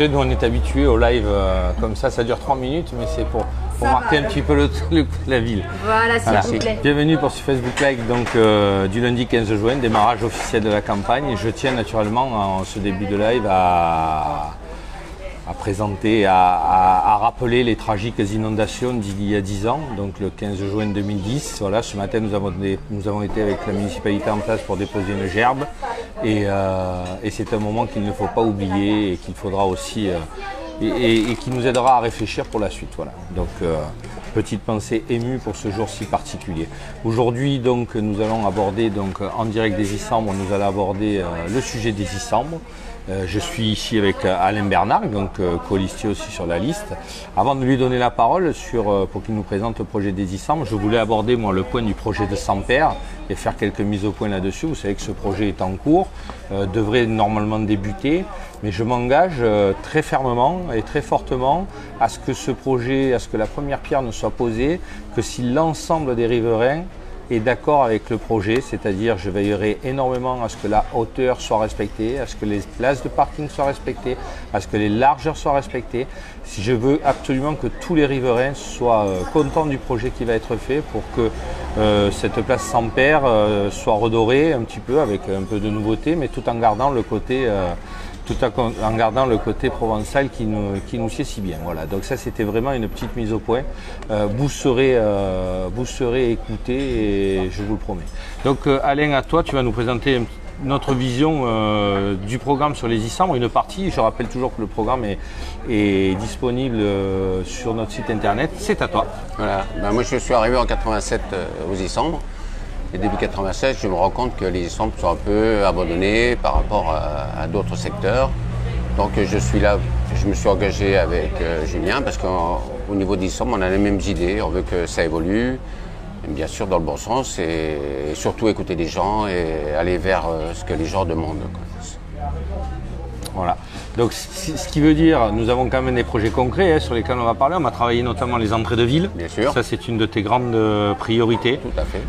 sais, nous on est habitués au live comme ça dure 3 minutes, mais c'est pour marquer un petit peu la ville. Voilà, s'il vous plaît. Bienvenue pour ce Facebook Live donc, du lundi 15 juin, démarrage officiel de la campagne. Et je tiens naturellement en ce début de live à présenter, à rappeler les tragiques inondations d'il y a 10 ans, donc le 15 juin 2010. Voilà, ce matin nous avons été avec la municipalité en place pour déposer une gerbe et c'est un moment qu'il ne faut pas oublier et qu'il faudra aussi et qui nous aidera à réfléchir pour la suite. Voilà. Donc petite pensée émue pour ce jour si particulier. Aujourd'hui donc nous allons aborder donc en direct des Issambres, nous allons aborder le sujet des Issambres. Je suis ici avec Alain Bernard, donc colistier aussi sur la liste. Avant de lui donner la parole pour qu'il nous présente le projet des Issambres, je voulais aborder moi le point du projet de Sampère et faire quelques mises au point là-dessus. Vous savez que ce projet est en cours, devrait normalement débuter, mais je m'engage très fermement et très fortement à ce que ce projet, à ce que la première pierre ne soit posée, que si l'ensemble des riverains est d'accord avec le projet, c'est-à-dire je veillerai énormément à ce que la hauteur soit respectée, à ce que les places de parking soient respectées, à ce que les largeurs soient respectées. Si je veux absolument que tous les riverains soient contents du projet qui va être fait pour que cette place Sampère soit redorée un petit peu avec un peu de nouveauté, mais tout en gardant le côté provençal qui nous sied si bien. Voilà, donc ça c'était vraiment une petite mise au point. Vous serez écoutés et je vous le promets. Donc Alain, à toi, tu vas nous présenter notre vision du programme sur les Issambres, une partie. Je rappelle toujours que le programme est disponible sur notre site internet. C'est à toi. Voilà. Ben, moi je suis arrivé en 87 aux Issambres. Et début 96, je me rends compte que les Issambres sont un peu abandonnés par rapport à d'autres secteurs. Donc je me suis engagé avec Julien parce qu'au niveau des Issambres, on a les mêmes idées. On veut que ça évolue, bien sûr dans le bon sens, et surtout écouter les gens et aller vers ce que les gens demandent. Voilà. Donc ce qui veut dire, nous avons quand même des projets concrets sur lesquels on va parler. On va travailler notamment les entrées de ville. Bien sûr. Ça c'est une de tes grandes priorités. Tout à fait.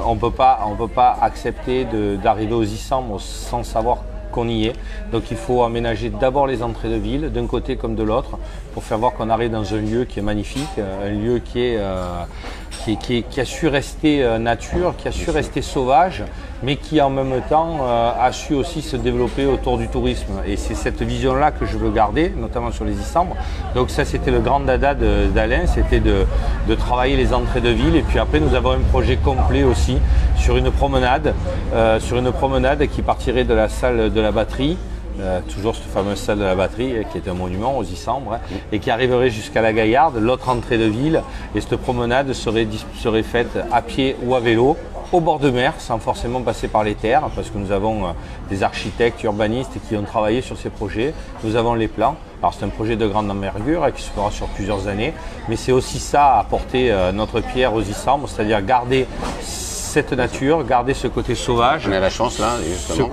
On peut pas accepter d'arriver aux Issambres sans savoir qu'on y est. Donc il faut aménager d'abord les entrées de ville, d'un côté comme de l'autre, pour faire voir qu'on arrive dans un lieu qui est magnifique, un lieu qui a su rester nature, qui a su rester sauvage, mais qui en même temps a su aussi se développer autour du tourisme. Et c'est cette vision-là que je veux garder, notamment sur les Issambres. Donc ça, c'était le grand dada d'Alain, c'était de travailler les entrées de ville. Et puis après, nous avons un projet complet aussi sur une promenade qui partirait de la salle de la batterie. Toujours cette fameuse salle de la batterie qui est un monument aux Issambres et qui arriverait jusqu'à la Gaillarde, l'autre entrée de ville, et cette promenade serait faite à pied ou à vélo au bord de mer sans forcément passer par les terres parce que nous avons des architectes urbanistes qui ont travaillé sur ces projets, nous avons les plans. Alors c'est un projet de grande envergure qui se fera sur plusieurs années, mais c'est aussi ça apporter notre pierre aux Issambres, c'est-à-dire garder cette nature, garder ce côté sauvage. On a la chance là, justement.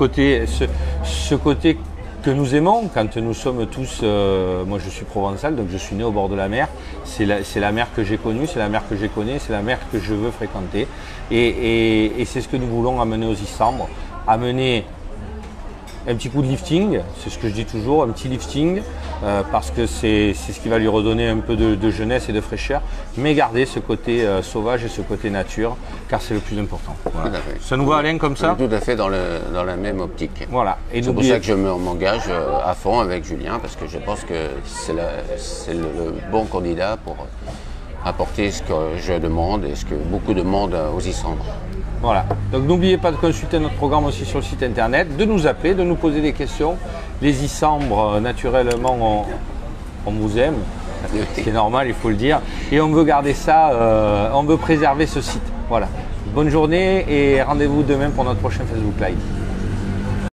Ce côté que nous aimons quand nous sommes tous, moi je suis provençal, donc je suis né au bord de la mer, c'est la mer que j'ai connue, c'est la mer que j'ai connue, c'est la mer que je veux fréquenter et c'est ce que nous voulons amener aux Issambres, amener un petit coup de lifting, c'est ce que je dis toujours, un petit lifting, parce que c'est ce qui va lui redonner un peu de jeunesse et de fraîcheur, mais garder ce côté sauvage et ce côté nature, car c'est le plus important. Voilà. Ça nous va Alain comme ça? Tout à fait dans la même optique. Voilà. C'est pour ça que je m'engage à fond avec Julien, parce que je pense que c'est le bon candidat pour apporter ce que je demande et ce que beaucoup demandent aux Issambres. Voilà, donc n'oubliez pas de consulter notre programme aussi sur le site internet, de nous appeler, de nous poser des questions. Les Issambres, naturellement, on vous aime, ce qui est normal, il faut le dire. Et on veut garder ça, on veut préserver ce site. Voilà, bonne journée et rendez-vous demain pour notre prochain Facebook Live.